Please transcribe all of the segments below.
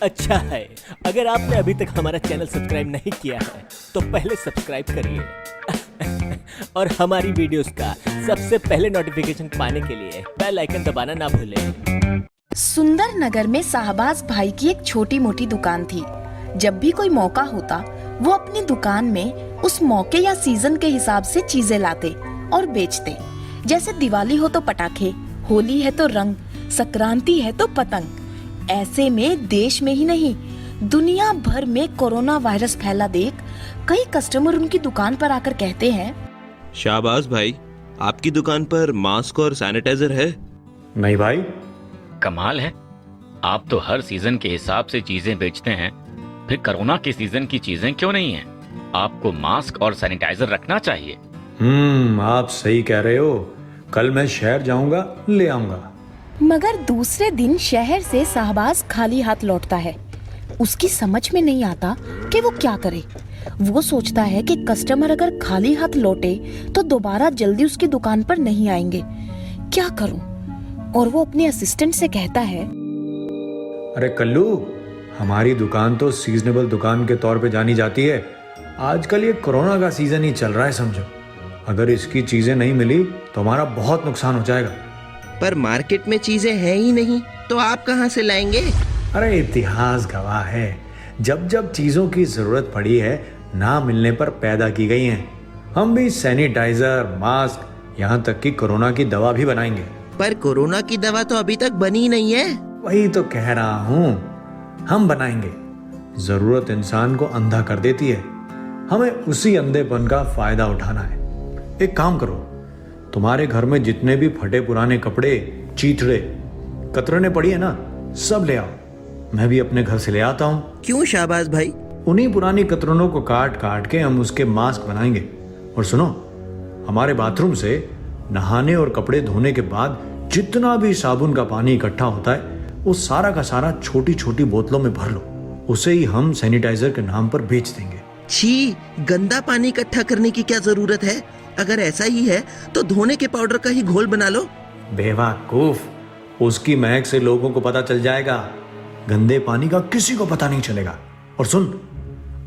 अच्छा है, अगर आपने अभी तक हमारा चैनल सब्सक्राइब नहीं किया है तो पहले सब्सक्राइब करिए और हमारी वीडियोस का सबसे पहले नोटिफिकेशन पाने के लिए बेल आइकन दबाना ना भूलें। सुंदर नगर में शाहबाज भाई की एक छोटी मोटी दुकान थी। जब भी कोई मौका होता वो अपनी दुकान में उस मौके या सीजन के हिसाब से चीजें लाते और बेचते। जैसे दिवाली हो तो पटाखे, होली है तो रंग, संक्रांति है तो पतंग। ऐसे में देश में ही नहीं दुनिया भर में कोरोना वायरस फैला देख कई कस्टमर उनकी दुकान पर आकर कहते हैं, शाहबाज भाई, आपकी दुकान पर मास्क और सैनिटाइजर है? नहीं भाई। कमाल है, आप तो हर सीजन के हिसाब से चीजें बेचते हैं, फिर कोरोना के सीजन की चीजें क्यों नहीं हैं? आपको मास्क और सैनिटाइजर रखना चाहिए। आप सही कह रहे हो। कल मैं शहर जाऊंगा, ले आऊंगा। मगर दूसरे दिन शहर से शाहबाज खाली हाथ लौटता है। उसकी समझ में नहीं आता कि वो क्या करे। वो सोचता है कि कस्टमर अगर खाली हाथ लौटे तो दोबारा जल्दी उसकी दुकान पर नहीं आएंगे। क्या करूं? और वो अपने असिस्टेंट से कहता है, अरे कल्लू, हमारी दुकान तो सीजनेबल दुकान के तौर पे जानी जाती है। आजकल ये कोरोना का सीजन ही चल रहा है, समझो। अगर इसकी चीजें नहीं मिली तो हमारा बहुत नुकसान हो जाएगा। पर मार्केट में चीजें हैं ही नहीं, तो आप कहां से लाएंगे? अरे इतिहास गवाह है, जब जब चीजों की जरूरत पड़ी है ना मिलने पर पैदा की गई हैं। हम भी सैनिटाइजर, मास्क, यहाँ तक कि कोरोना की दवा भी बनाएंगे। पर कोरोना की दवा तो अभी तक बनी नहीं है। वही तो कह रहा हूँ, हम बनाएंगे। जरूरत इंसान को अंधा कर देती है, हमें उसी अंधेपन का फायदा उठाना है। एक काम करो, तुम्हारे घर में जितने भी फटे पुराने कपड़े, चीथड़े, कतरने पड़ी है ना, सब ले आओ। मैं भी अपने घर से ले आता हूँ। क्यों शाहबाज भाई? उन्हीं पुरानी कतरनों को काट काट के हम उसके मास्क बनाएंगे। और सुनो, हमारे बाथरूम से नहाने और कपड़े धोने के बाद जितना भी साबुन का पानी इकट्ठा होता है वो सारा का सारा छोटी छोटी बोतलों में भर लो। उसे ही हम सैनिटाइजर के नाम पर बेच देंगे। छी, गंदा पानी इकट्ठा करने की क्या जरूरत है? अगर ऐसा ही है तो धोने के पाउडर का ही घोल बना लो। बेवकूफ, उसकी महक से लोगों को पता चल जाएगा, गंदे पानी का किसी को पता नहीं चलेगा। और सुन,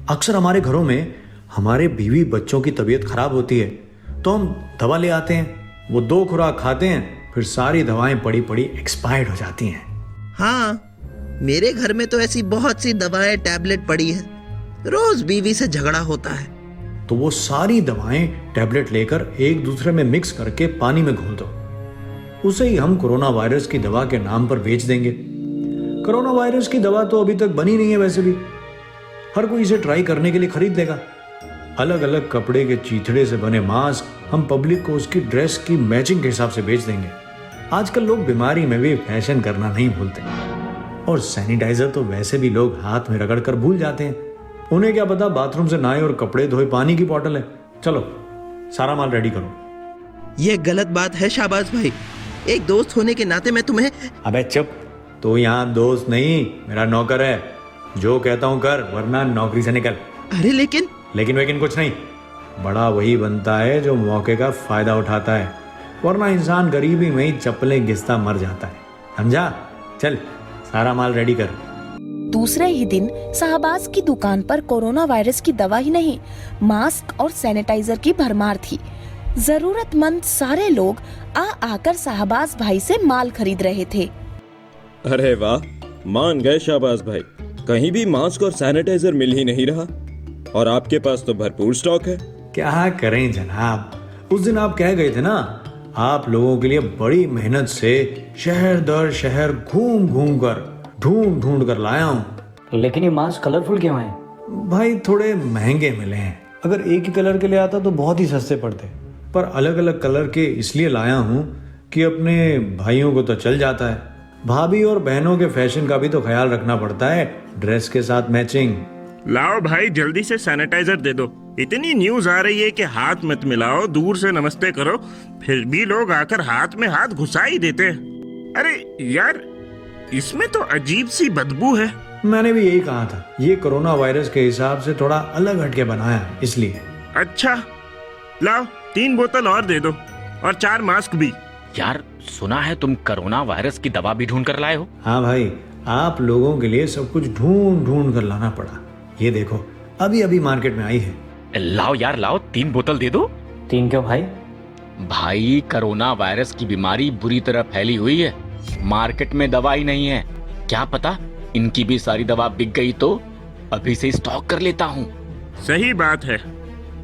अक्सर हमारे घरों में हमारे बीवी बच्चों की तबीयत खराब होती है तो हम दवा ले आते हैं। वो 2 खुराक खाते हैं, फिर सारी दवाएं पड़ी पड़ी एक्सपायर्ड हो जाती हैं। हाँ, मेरे घर में तो ऐसी बहुत सी दवाएं, टैबलेट पड़ी है। रोज बीवी से झगड़ा होता है तो वो सारी दवाएं, टैबलेट लेकर एक दूसरे में मिक्स करके पानी में घोल दो। उसे ही हम कोरोना वायरस की दवा के नाम पर बेच देंगे। कोरोना वायरस की दवा तो अभी तक बनी नहीं है, वैसे भी हर कोई इसे ट्राई करने के लिए खरीद लेगा। अलग अलग कपड़े के चीथड़े से बने मास्क हम पब्लिक को उसकी ड्रेस की मैचिंग के हिसाब से बेच देंगे। आजकल लोग बीमारी में भी फैशन करना नहीं भूलते। और सैनिटाइजर तो वैसे भी लोग हाथ में रगड़ कर भूल जाते हैं। उन्हें क्या पता बाथरूम से नहाए और कपड़े धोए पानी की बोतल है। चलो सारा माल रेडी करो। ये गलत बात है शाहबाज भाई। एक दोस्त होने के नाते मैं तुम्हें... अबे चुप, तू यहाँ दोस्त नहीं मेरा नौकर है। जो कहता हूँ कर, वरना नौकरी से निकल। अरे लेकिन लेकिन कुछ नहीं। बड़ा वही बनता है जो मौके का फायदा उठाता है, वरना इंसान गरीबी में ही चप्पलें घिसता मर जाता है, समझा? चल सारा माल रेडी कर। दूसरे ही दिन शाहबाज की दुकान पर कोरोना वायरस की दवा ही नहीं, मास्क और सैनिटाइजर की भरमार थी। जरूरतमंद सारे लोग आकर शाहबाज भाई से माल खरीद रहे थे। अरे वाह, मान गए शाहबाज भाई। कहीं भी मास्क और सैनिटाइजर मिल ही नहीं रहा और आपके पास तो भरपूर स्टॉक है। क्या करें जनाब, उस दिन आप कह गए थे ना, आप लोगों के लिए बड़ी मेहनत से शहर दर शहर घूम घूम कर ढूंढ कर लाया हूँ। लेकिन ये मास्क कलरफुल क्यों है? भाई थोड़े महंगे मिले हैं। अगर एक ही कलर के ले आता तो बहुत ही सस्ते पड़ते, पर अलग अलग कलर के इसलिए लाया हूँ कि अपने भाइयों को तो चल जाता है, भाभी और बहनों के फैशन का भी तो ख्याल रखना पड़ता है, ड्रेस के साथ मैचिंग। लाओ भाई, जल्दी से सैनिटाइजर दे दो। इतनी न्यूज आ रही है कि हाथ मत मिलाओ, दूर से नमस्ते करो, फिर भी लोग आकर हाथ में हाथ घुसा ही देते हैं। अरे यार, इसमें तो अजीब सी बदबू है। मैंने भी यही कहा था, ये कोरोना वायरस के हिसाब से थोड़ा अलग हटके बनाया है इसलिए। अच्छा, लाओ 3 बोतल और दे दो और 4 मास्क भी। यार, सुना है तुम कोरोना वायरस की दवा भी ढूंढ कर लाए हो? हाँ भाई, आप लोगों के लिए सब कुछ ढूंढ ढूंढ कर लाना पड़ा। ये देखो अभी अभी मार्केट में आई है। लाओ यार लाओ, 3 बोतल दे दो। 3 क्यों भाई? भाई कोरोना वायरस की बीमारी बुरी तरह फैली हुई है, मार्केट में दवाई नहीं है। क्या पता इनकी भी सारी दवा बिक गई तो अभी से स्टॉक कर लेता हूँ। सही बात है,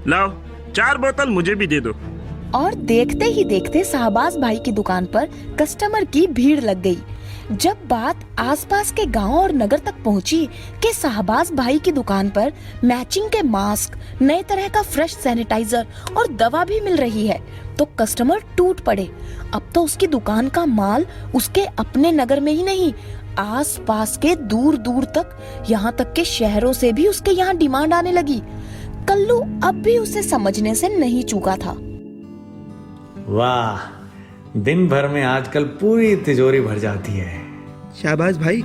लाओ 4 बोतल मुझे भी दे दो। और देखते ही देखते शाहबाज भाई की दुकान पर कस्टमर की भीड़ लग गई। जब बात आसपास के गांव और नगर तक पहुंची कि शाहबाज भाई की दुकान पर मैचिंग के मास्क, नए तरह का फ्रेश सैनिटाइजर और दवा भी मिल रही है, तो कस्टमर टूट पड़े। अब तो उसकी दुकान का माल उसके अपने नगर में ही नहीं, आसपास के दूर दूर तक, यहाँ तक के शहरों से भी उसके यहाँ डिमांड आने लगी। कल्लू अब भी उसे समझने से नहीं चूका था। वाह, दिन भर में आजकल पूरी तिजोरी भर जाती है। शाबाश भाई,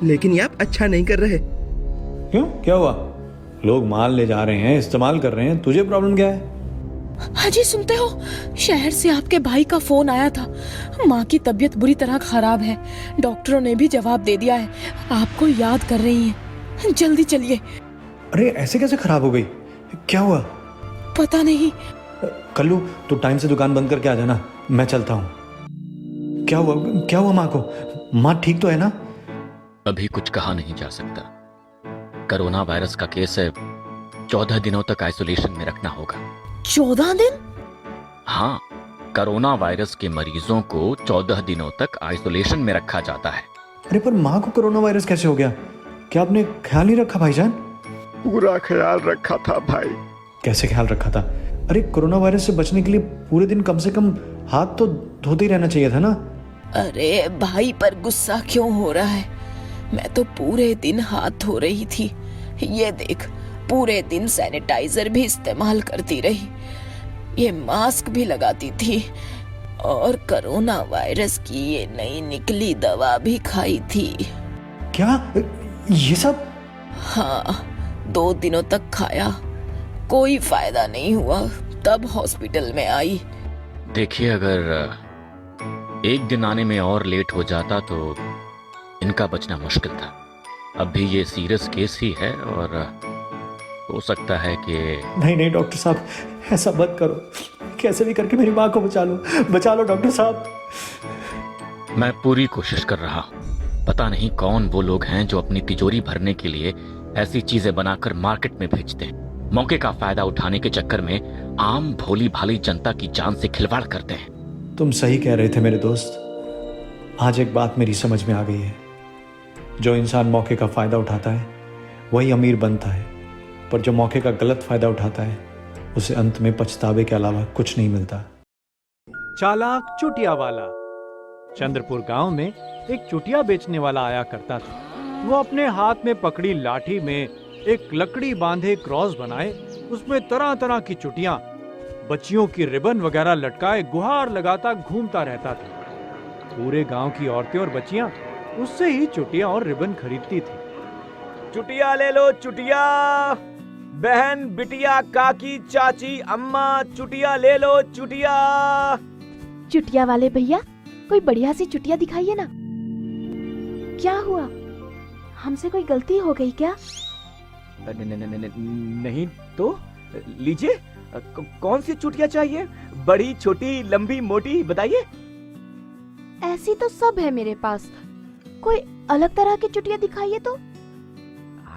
लेकिन ये आप अच्छा नहीं कर रहे। क्यों, क्या हुआ? लोग माल ले जा रहे हैं, इस्तेमाल कर रहे हैं, तुझे प्रॉब्लम क्या है? हाजी सुनते हो, शहर से आपके भाई का फोन आया था। माँ की तबीयत बुरी तरह खराब है, डॉक्टरों ने भी जवाब दे दिया है, आपको याद कर रही हैं, जल्दी चलिए। अरे ऐसे कैसे खराब हो गई? क्या हुआ? पता नहीं। कल्लू तू टाइम से दुकान बंद करके आ जाना, मैं चलता हूँ। क्या हुआ माँ को? माँ ठीक तो है ना? अभी कुछ कहा नहीं जा सकता, कोरोना वायरस का केस है, 14 दिनों तक आइसोलेशन में रखना होगा। 14 दिन? हाँ, कोरोना वायरस के मरीजों को 14 दिनों तक आइसोलेशन में रखा जाता है। अरे पर माँ को कोरोना वायरस कैसे हो गया? क्या आपने ख्याल नहीं रखा भाईजान? पूरा ख्याल रखा था भाई। कैसे ख्याल रखा था? अरे कोरोना वायरस से बचने के लिए पूरे दिन कम से कम हाथ तो धोते ही रहना चाहिए था ना। अरे भाई पर गुस्सा क्यों हो रहा है? मैं तो पूरे दिन हाथ धो रही थी, ये देख, पूरे दिन सैनिटाइजर भी इस्तेमाल करती रही, ये मास्क भी लगाती थी और कोरोना वायरस की ये नई निकली दवा भी खाई थी। क्या ये सब? हाँ, 2 दिनों तक खाया, कोई फायदा नहीं हुआ, तब हॉस्पिटल में आई। देखिए, अगर एक दिन आने में और लेट हो जाता तो इनका बचना मुश्किल था। अभी ये सीरियस केस ही है और हो सकता है कि नहीं डॉक्टर साहब, ऐसा मत करो, कैसे भी करके मेरी माँ को बचा लो डॉक्टर साहब। मैं पूरी कोशिश कर रहा हूँ। पता नहीं कौन वो लोग हैं जो अपनी तिजोरी भरने के लिए ऐसी चीजें बनाकर मार्केट में भेजते हैं, मौके का फायदा उठाने के चक्कर में आम भोली भाली जनता की जान से खिलवाड़ करते हैं। तुम सही कह रहे थे मेरे दोस्त, आज एक बात मेरी समझ में आ गई है, जो इंसान मौके का फायदा उठाता है वही अमीर बनता है, पर जो मौके का गलत फायदा उठाता है उसे अंत में पछतावे के अलावा कुछ नहीं मिलता। चालाक चुटिया वाला। चंद्रपुर गांव में एक चुटिया बेचने वाला आया करता था। वो अपने हाथ में पकड़ी लाठी में एक लकड़ी बांधे क्रॉस बनाए, उसमें तरह तरह की चुटियां, बच्चियों की रिबन वगैरह लटकाए गुहार लगाता घूमता रहता था। पूरे गांव की औरतें और बच्चियां उससे ही चुटिया और रिबन खरीदती थी। चुटिया ले लो चुटिया, बहन बिटिया काकी चाची अम्मा, चुटिया ले लो चुटिया। चुटिया वाले भैया, कोई बढ़िया सी चुटिया दिखाइए ना। क्या हुआ, हमसे कोई गलती हो गई क्या? नहीं तो लीजिए, कौन सी चुटिया चाहिए? बड़ी छोटी लंबी मोटी बताइए। ऐसी तो सब है मेरे पास, कोई अलग तरह की चुटिया दिखाइए तो।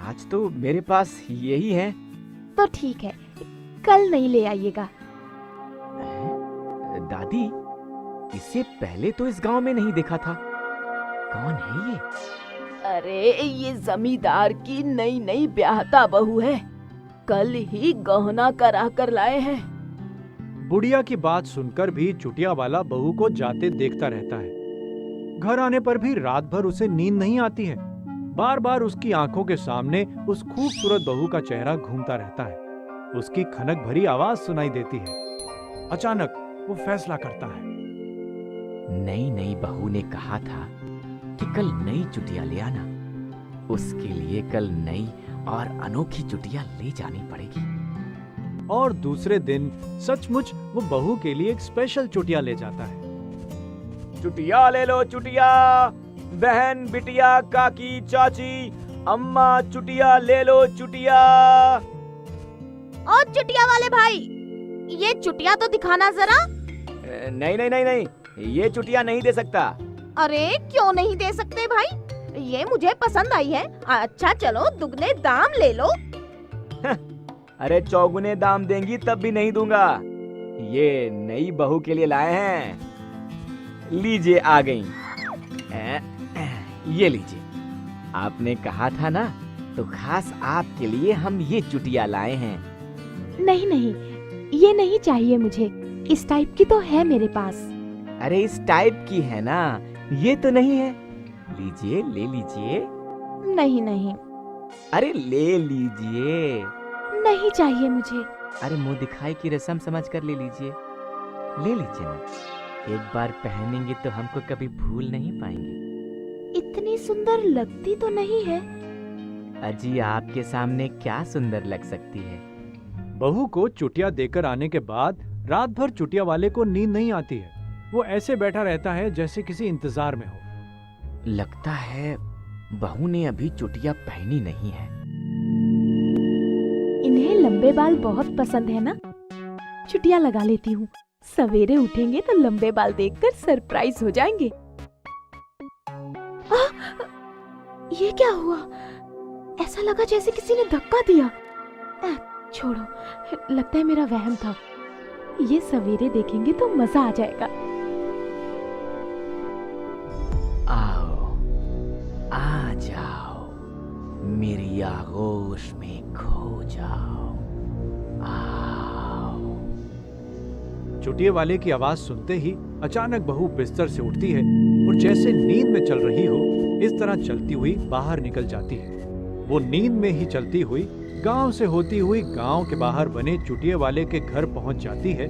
आज तो मेरे पास यही है। तो ठीक है, कल नहीं ले आइएगा। दादी, इससे पहले तो इस गांव में नहीं देखा था, कौन है ये? अरे ये जमींदार की नई नई ब्याहता बहू है, कल ही गहना करा कर लाए हैं। बुढ़िया की बात सुनकर भी चुटिया वाला बहू को जाते देखता रहता है। घर आने पर भी रात भर उसे नींद नहीं आती है। बार बार उसकी आंखों के सामने उस खूबसूरत बहू का चेहरा घूमता रहता है। उसकी खनक भरी आवाज सुनाई देती है। अचानक वो फैसला करता है। नई नई बहू ने कहा था कि कल नई चुटिया ले आना, उसके लिए कल नई और अनोखी चुटिया ले जानी पड़ेगी। और दूसरे दिन सचमुच वो बहू के लिए एक स्पेशल चुटिया ले जाता है। चुटिया ले लो चुटिया, बहन, बिटिया, काकी, चाची, अम्मा, चुटिया ले लो चुटिया। और चुटिया वाले भाई, ये चुटिया तो दिखाना जरा। नहीं नहीं नहीं नहीं, ये चुटिया नहीं दे सकता। अरे क्यों नहीं दे सकते भाई, ये मुझे पसंद आई है। अच्छा चलो दुगने दाम ले लो। अरे चौगुने दाम देंगी तब भी नहीं दूंगा। ये नई बहू के लिए लाए हैं। लीजिए आ गई। ये लीजिए, आपने कहा था ना, तो खास आपके लिए हम ये चुटिया लाए हैं। नहीं नहीं, ये नहीं चाहिए मुझे, इस टाइप की तो है मेरे पास। अरे इस टाइप की है ना, ये तो नहीं है। लीजिए, ले लीजिए। नहीं नहीं, अरे ले लीजिए। नहीं चाहिए मुझे। अरे मुंह दिखाई की रस्म समझ कर ले लीजिए। ले लीजिए ना, एक बार पहनेंगे तो हमको कभी भूल नहीं पाएंगे। इतनी सुंदर लगती तो नहीं है। अजी आपके सामने क्या सुंदर लग सकती है। बहू को चुटिया देकर आने के बाद रात भर चुटिया वाले को नींद नहीं आती है। वो ऐसे बैठा रहता है जैसे किसी इंतजार में हो। लगता है बहू ने अभी चुटिया पहनी नहीं है। इन्हें लंबे बाल बहुत पसंद है ना, चुटिया लगा लेती हूँ। सवेरे उठेंगे तो लंबे बाल देखकर सरप्राइज हो जाएंगे। ये क्या हुआ? ऐसा लगा जैसे किसी ने धक्का दिया। छोड़ो, लगता है मेरा वहम था। ये सवेरे देखेंगे तो मजा आ जाएगा। आओ, आ जाओ, मेरी आगोश में खो जाओ। आओ। चुटिये वाले की आवाज सुनते ही अचानक बहू बिस्तर से उठती है और जैसे नींद में चल रही हो इस तरह चलती हुई बाहर निकल जाती है। वो नींद में ही चलती हुई गांव से होती हुई गांव के बाहर बने चुटिये वाले के घर पहुंच जाती है,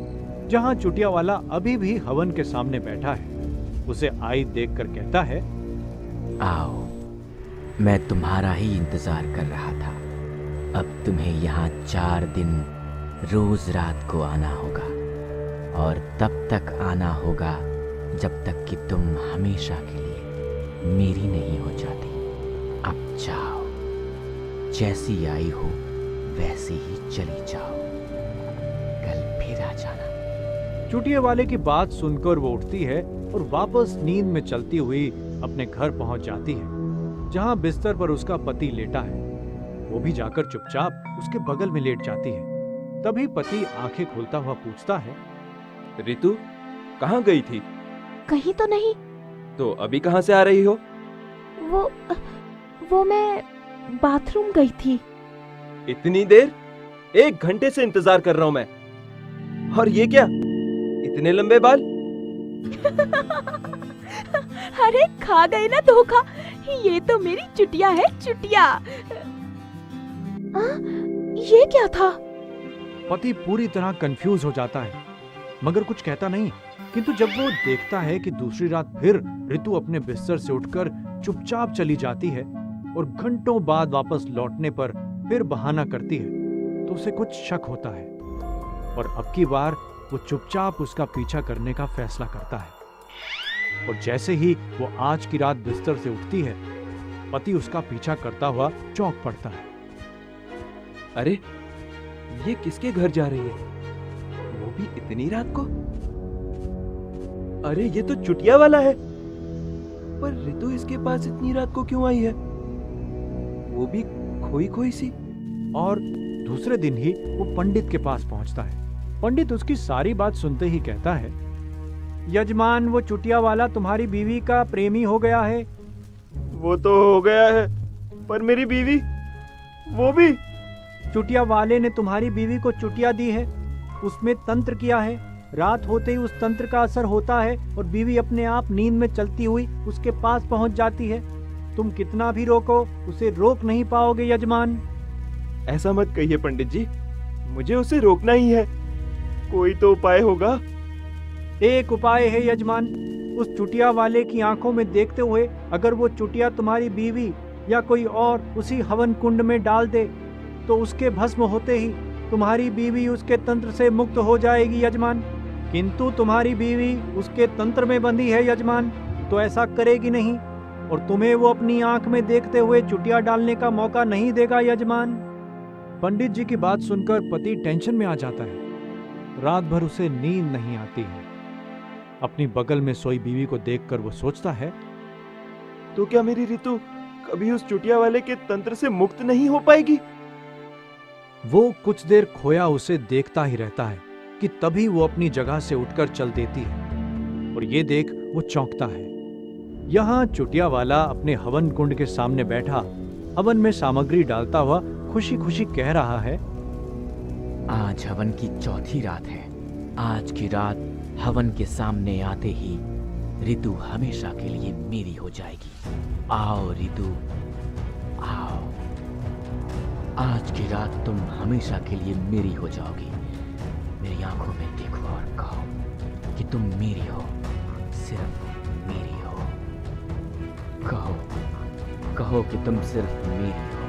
जहां चुटिया वाला अभी भी हवन के सामने बैठा है। उसे आई देखकर कहता है, आओ, मैं तुम्हारा ही इंतजार कर रहा था। अब तुम्हें यहाँ 4 दिन रोज रात को आना होगा, और तब तक आना होगा जब तक कि तुम हमेशा के लिए मेरी नहीं हो जाती। अब जाओ, जैसी आई हो वैसी ही चली जाओ, कल फिर आ जाना। चुटिये वाले की बात सुनकर वो उठती है और वापस नींद में चलती हुई अपने घर पहुंच जाती है, जहां बिस्तर पर उसका पति लेटा है। वो भी जाकर चुपचाप उसके बगल में लेट जाती है। तभी पति आंखें खोलता हुआ पूछता है, रितु कहाँ गई थी? कहीं तो नहीं। तो अभी कहाँ से आ रही हो? वो मैं बाथरूम गई थी। इतनी देर? 1 घंटे से इंतजार कर रहा हूँ मैं। और ये क्या, इतने लंबे बाल? अरे खा गए ना धोखा, ये तो मेरी चुटिया है, चुटिया। ये क्या था? पति पूरी तरह कंफ्यूज हो जाता है, मगर कुछ कहता नहीं। किंतु जब वो देखता है कि दूसरी रात फिर ऋतु अपने बिस्तर से उठकर चुपचाप चली जाती है और घंटों बाद वापस लौटने पर फिर बहाना करती है, तो उसे कुछ शक होता है और अब की बार वो चुपचाप उसका पीछा करने का फैसला करता है। और जैसे ही वो आज की रात बिस्तर से उठती है, पति उसका पीछा करता हुआ चौंक पड़ता है। अरे ये किसके घर जा रही है, वो भी इतनी रात को? अरे ये तो चुटिया वाला है, पर ऋतु इसके पास इतनी रात को क्यों आई है? वो भी खोई खोई सी। और दूसरे दिन ही वो पंडित के पास पहुंचता है। पंडित उसकी सारी बात सुनते ही कहता है, यजमान, वो चुटिया वाला तुम्हारी बीवी का प्रेमी हो गया है। वो तो हो गया है, पर मेरी बीवी, वो भी। चुटिया वाले ने तुम्हारी बीवी को चुटिया दी है, उसमें तंत्र किया है। रात होते ही उस तंत्र का असर होता है और बीवी अपने आप नींद में चलती हुई उसके पास पहुंच जाती है। तुम कितना भी रोको, उसे रोक नहीं पाओगे यजमान। ऐसा मत कहिए पंडित जी, मुझे उसे रोकना ही है। कोई तो उपाय होगा। एक उपाय है यजमान, उस चुटिया वाले की आंखों में देखते हुए अगर वो चुटिया तुम्हारी बीवी या कोई और उसी हवन कुंड में डाल दे, तो उसके भस्म होते ही तुम्हारी बीवी उसके तंत्र से मुक्त हो जाएगी यजमान। किंतु तुम्हारी बीवी उसके तंत्र में बंधी है यजमान, तो ऐसा करेगी नहीं। और तुम्हें वो अपनी आंख में देखते हुए चुटिया डालने का मौका नहीं देगा यजमान। पंडित जी की बात सुनकर पति टेंशन में आ जाता है। रात भर उसे नींद नहीं आती है। अपनी बगल में सोई बीवी को देखकर वो सोचता है, तो क्या मेरी ऋतु कभी उस चुटिया वाले के तंत्र से मुक्त नहीं हो पाएगी? वो कुछ देर खोया उसे देखता ही रहता है कि तभी वो अपनी जगह से उठकर चल देती है और ये देख वो चौंकता है। यहाँ चुटिया वाला अपने हवन कुंड के सामने बैठा हवन में सामग्री डालता हुआ खुशी खुशी कह रहा है, आज हवन की चौथी रात है। आज की रात हवन के सामने आते ही ऋतु हमेशा के लिए मेरी हो जाएगी। आओ ऋतु, आओ। आज की रात तुम हमेशा के लिए मेरी हो जाओगी। मेरी आंखों में देखो और कहो कि तुम मेरी हो, सिर्फ मेरी हो। कहो, कहो कि तुम सिर्फ मेरी हो।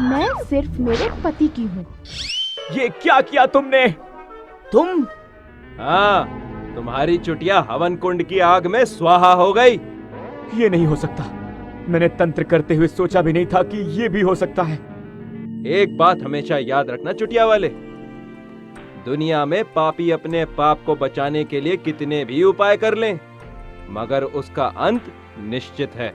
मैं सिर्फ मेरे पति की हूँ। ये क्या किया तुमने? तुम? हाँ, तुम्हारी चुटिया हवन कुंड की आग में स्वाहा हो गई। ये नहीं हो सकता। मैंने तंत्र करते हुए सोचा भी नहीं था कि ये भी हो सकता है। एक बात हमेशा याद रखना चुटिया वाले, दुनिया में पापी अपने पाप को बचाने के लिए कितने भी उपाय कर लें, मगर उसका अंत निश्चित है।